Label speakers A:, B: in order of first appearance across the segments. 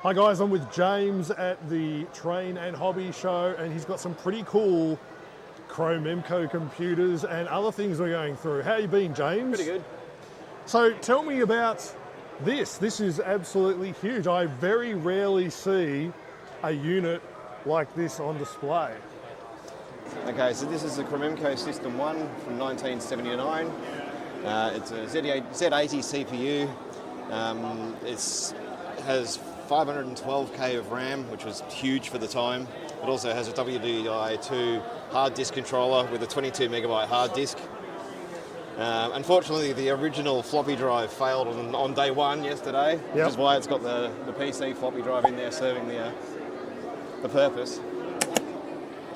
A: Hi guys, I'm with James at the Train and Hobby Show, and he's got some pretty cool Cromemco computers and other things we're going through. How you been, James?
B: Pretty good.
A: So tell me about this. This is absolutely huge. I very rarely see a unit like this on display.
B: Okay, so this is the Cromemco System 1 from 1979. It's a Z80 CPU. It has 512K of RAM, which was huge for the time. It also has a WDI2 hard disk controller with a 22 megabyte hard disk. Unfortunately, the original floppy drive failed on day one yesterday, which is why it's got the PC floppy drive in there serving the purpose.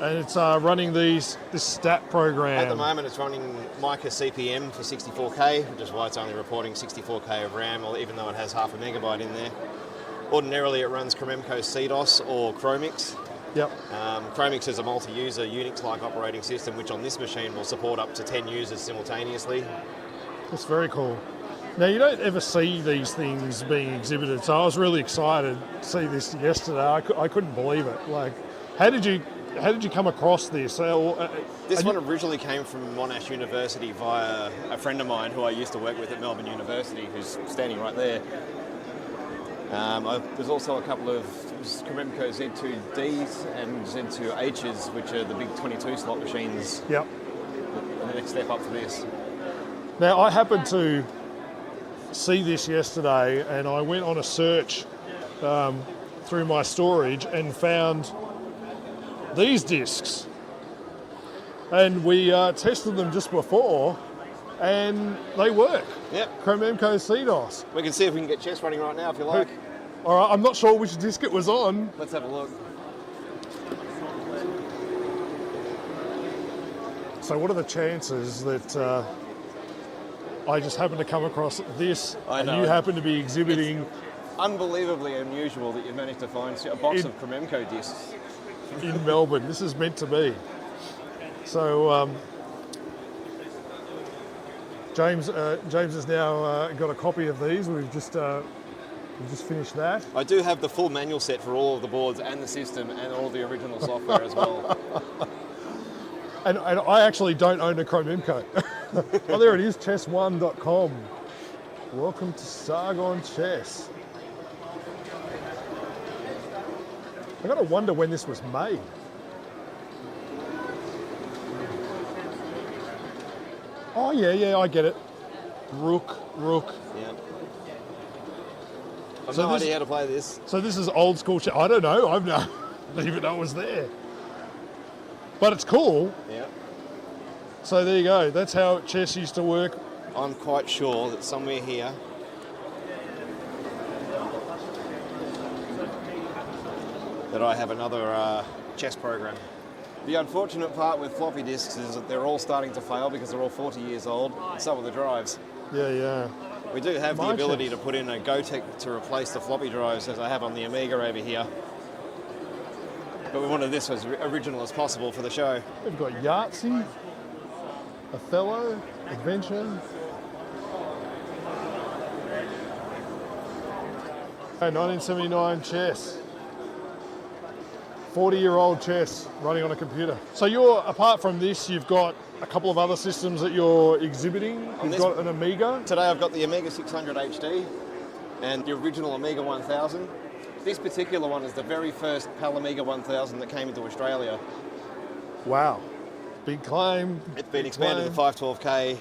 A: And it's running this stat program.
B: At the moment, it's running Mica CPM for 64K, which is why it's only reporting 64K of RAM, even though it has half a megabyte in there. Ordinarily, it runs Cromemco CDOS or Chromix.
A: Yep.
B: Chromix is a multi-user Unix-like operating system, which on this machine will support up to 10 users simultaneously.
A: That's very cool. Now, you don't ever see these things being exhibited, so I was really excited to see this yesterday. I couldn't believe it. Like, how did you come across this?
B: This one originally came from Monash University via a friend of mine who I used to work with at Melbourne University, who's standing right there. There's also a couple of Cromemco Z2Ds and Z2Hs, which are the big 22 slot machines.
A: Yep.
B: The next step up for this.
A: Now, I happened to see this yesterday, and I went on a search through my storage and found these discs. And we tested them just before, and they work.
B: Yep.
A: Cromemco CDOS.
B: We can see if we can get chess running right now if you like.
A: All right, I'm not sure which disc it was on.
B: Let's have a look.
A: So what are the chances that I just happen to come across this and you happen to be exhibiting...
B: It's unbelievably unusual that you've managed to find a box of Cromemco discs.
A: In Melbourne. This is meant to be. So James has now got a copy of these. We've just finished that.
B: I do have the full manual set for all of the boards and the system and all the original software as well.
A: And I actually don't own a Cromemco. Oh, there it is, chess1.com. Welcome to Sargon Chess. I got to wonder when this was made. Oh yeah, I get it. Rook.
B: Yeah. I've no idea how to play this.
A: So this is old school chess. I don't know. Didn't even know it was there. But it's cool.
B: Yeah.
A: So there you go. That's how chess used to work.
B: I'm quite sure that somewhere here that I have another chess program. The unfortunate part with floppy disks is that they're all starting to fail because they're all 40 years old, some of the drives.
A: Yeah.
B: We do have the ability to put in a GoTech to replace the floppy drives, as I have on the Amiga over here. But we wanted this as original as possible for the show.
A: We've got Yahtzee, Othello, Adventure. Hey, 1979 chess. 40-year-old chess running on a computer. So apart from this, you've got a couple of other systems that you're exhibiting. You've got an Amiga.
B: Today I've got the Amiga 600 HD and the original Amiga 1000. This particular one is the very first PAL Amiga 1000 that came into Australia.
A: Wow, big claim.
B: It's been expanded to 512K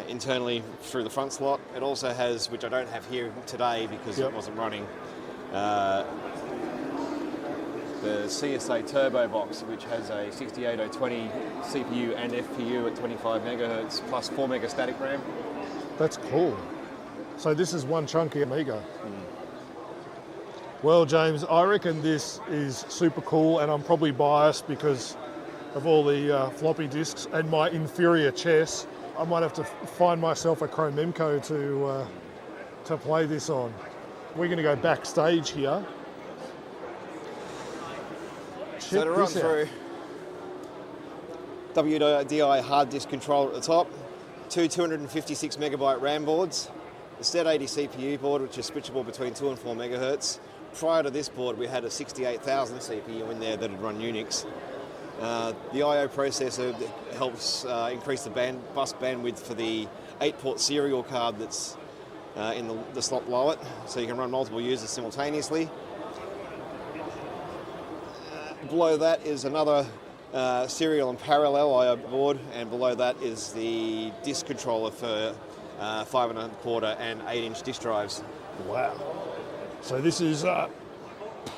B: internally through the front slot. It also has, which I don't have here today because it wasn't running, the CSA Turbo box, which has a 68020 CPU and FPU at 25 megahertz plus 4 mega static RAM.
A: That's cool. So this is one chunky Amiga. Well, James, I reckon this is super cool, and I'm probably biased because of all the floppy disks and my inferior chess. I might have to find myself a Cromemco to play this on. We're going to go backstage here.
B: So to run through, WDI hard disk controller at the top, two 256 megabyte RAM boards, the Z80 CPU board, which is switchable between 2 and 4 megahertz. Prior to this board, we had a 68,000 CPU in there that had run Unix. The I/O processor helps increase the bus bandwidth for the 8-port serial card that's in the slot below it, so you can run multiple users simultaneously. Below that is another serial and parallel I/O board, and below that is the disk controller for 5.25 and 8-inch disk drives.
A: Wow. So this is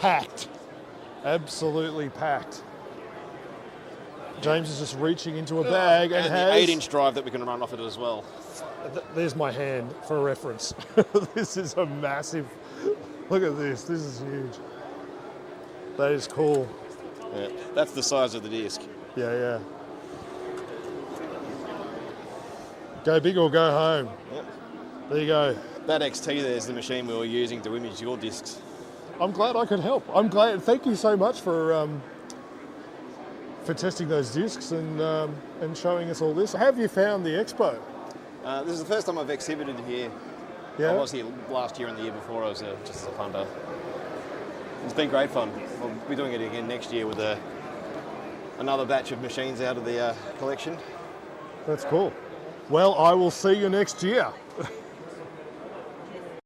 A: packed, absolutely packed. James is just reaching into a bag and has...
B: the 8-inch drive that we can run off it as well.
A: There's my hand for reference. This is a massive... Look at this. This is huge. That is cool.
B: Yeah, that's the size of the disc.
A: Yeah, yeah. Go big or go home.
B: Yep.
A: There you go.
B: That XT there is the machine we were using to image your discs.
A: I'm glad I could help. I'm glad. Thank you so much for testing those discs and showing us all this. How have you found the expo?
B: This is the first time I've exhibited here.
A: Yeah.
B: I was here last year and the year before. I was just as a punter. It's been great fun. We'll be doing it again next year with another batch of machines out of the collection.
A: That's cool. Well, I will see you next year.